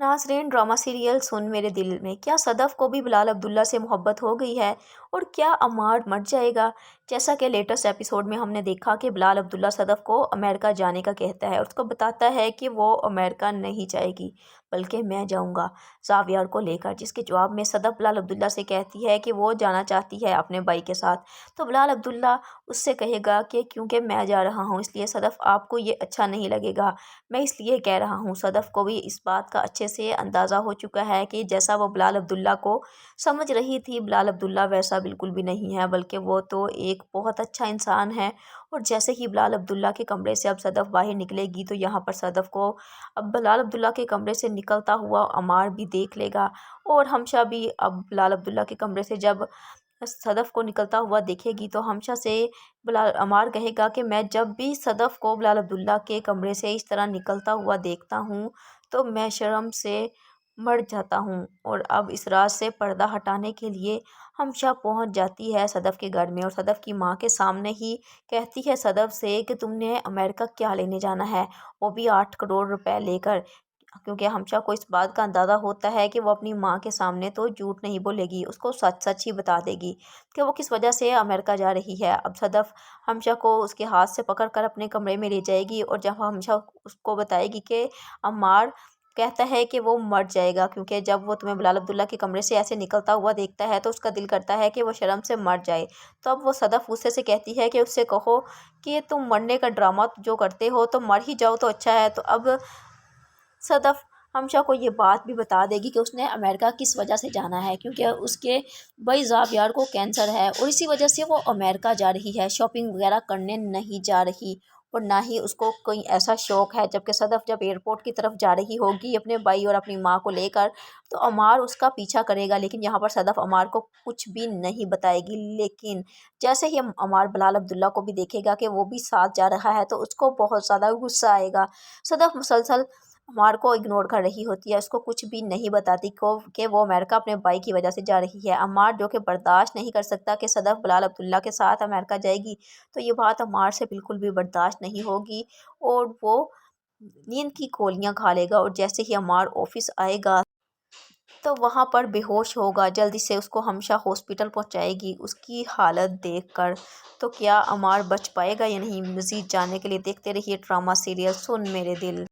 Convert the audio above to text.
नाज़रीन, drama serial सुन मेरे दिल में क्या सदफ़ को भी बिलाल अब्दुल्ला से मोहब्बत हो गई है और क्या अम्मार मर जाएगा। जैसा कि लेटेस्ट एपिसोड में हमने देखा कि बिलाल अब्दुल्ला सदफ़ को अमेरिका जाने का कहता है और उसको बताता है कि वो अमेरिका नहीं जाएगी बल्कि मैं जाऊंगा ज़ावियर को लेकर, जिसके जवाब में सदफ़ बिलाल अब्दुल्ला से कहती है कि वो जाना चाहती है अपने भाई के साथ। तो बिलाल अब्दुल्ला उससे कहेगा कि क्योंकि मैं जा रहा हूँ इसलिए सदफ़ आपको ये अच्छा नहीं लगेगा, मैं इसलिए कह रहा हूँ। सदफ़ को भी इस बात का अच्छे से अंदाज़ा हो चुका है कि जैसा वो बिलाल अब्दुल्ला को समझ रही थी, बिलाल अब्दुल्ला वैसा बिल्कुल भी नहीं है, बल्कि वो तो एक बहुत अच्छा इंसान है। और जैसे ही बिलाल अब्दुल्ला के कमरे से अब सदफ़ बाहर निकलेगी तो यहाँ पर सदफ़ को अब बिलाल अब्दुल्ला के कमरे से निकलता हुआ अमार भी देख लेगा। और हमशा भी अब बिलाल अब्दुल्ला के कमरे से जब सदफ़ को निकलता हुआ देखेगी तो हमशा से बिलाल अमार कहेगा कि मैं जब भी सदफ़ को बिलाल अब्दुल्ला के कमरे से इस तरह निकलता हुआ देखता हूँ तो मैं शर्म से मर जाता हूँ। और अब इस राज से पर्दा हटाने के लिए हमशा पहुँच जाती है सदफ़ के घर में और सदफ़ की माँ के सामने ही कहती है सदफ़ से कि तुमने अमेरिका क्या लेने जाना है, वो भी 8 करोड़ रुपए लेकर। क्योंकि हमशा को इस बात का अंदाज़ा होता है कि वो अपनी माँ के सामने तो झूठ नहीं बोलेगी, उसको सच सच ही बता देगी कि वो किस वजह से अमेरिका जा रही है। अब सदफ़ हमशा को उसके हाथ से पकड़ कर अपने कमरे में ले जाएगी और जब हमशा उसको बताएगी कि अम्मार कहता है कि वो मर जाएगा, क्योंकि जब वो तुम्हें बिलाल अब्दुल्ला के कमरे से ऐसे निकलता हुआ देखता है तो उसका दिल करता है कि वो शर्म से मर जाए। तो अब वो सदफ़ गुस्से से कहती है कि उससे कहो कि तुम मरने का ड्रामा जो करते हो तो मर ही जाओ तो अच्छा है। तो अब सदफ़ हमशा को ये बात भी बता देगी कि उसने अमेरिका किस वजह से जाना है, क्योंकि उसके भाई ज़ावियर को कैंसर है और इसी वजह से वो अमेरिका जा रही है, शॉपिंग वगैरह करने नहीं जा रही और ना ही उसको कोई ऐसा शौक़ है। जबकि सदफ़ जब एयरपोर्ट की तरफ जा रही होगी अपने भाई और अपनी माँ को लेकर तो अमार उसका पीछा करेगा, लेकिन यहाँ पर सदफ़ अमार को कुछ भी नहीं बताएगी। लेकिन जैसे ही अमार बिलाल अब्दुल्ला को भी देखेगा कि वो भी साथ जा रहा है तो उसको बहुत ज़्यादा गुस्सा आएगा। सदफ़ मुसलसल अमार को इग्नोर कर रही होती है, उसको कुछ भी नहीं बताती को कि वो अमेरिका अपने भाई की वजह से जा रही है। अमार जो कि बर्दाश्त नहीं कर सकता कि सदफ़ बिलाल अब्दुल्ला के साथ अमेरिका जाएगी, तो ये बात अमार से बिल्कुल भी बर्दाश्त नहीं होगी और वो नींद की गोलियां खा लेगा। और जैसे ही अमार ऑफिस आएगा तो वहाँ पर बेहोश होगा, जल्दी से उसको हमशा हॉस्पिटल पहुँचाएगी उसकी हालत देखकर। तो क्या अमार बच पाएगा या नहीं, मज़ीद जानने के लिए देखते रहिए ड्रामा सीरियल सुन मेरे दिल।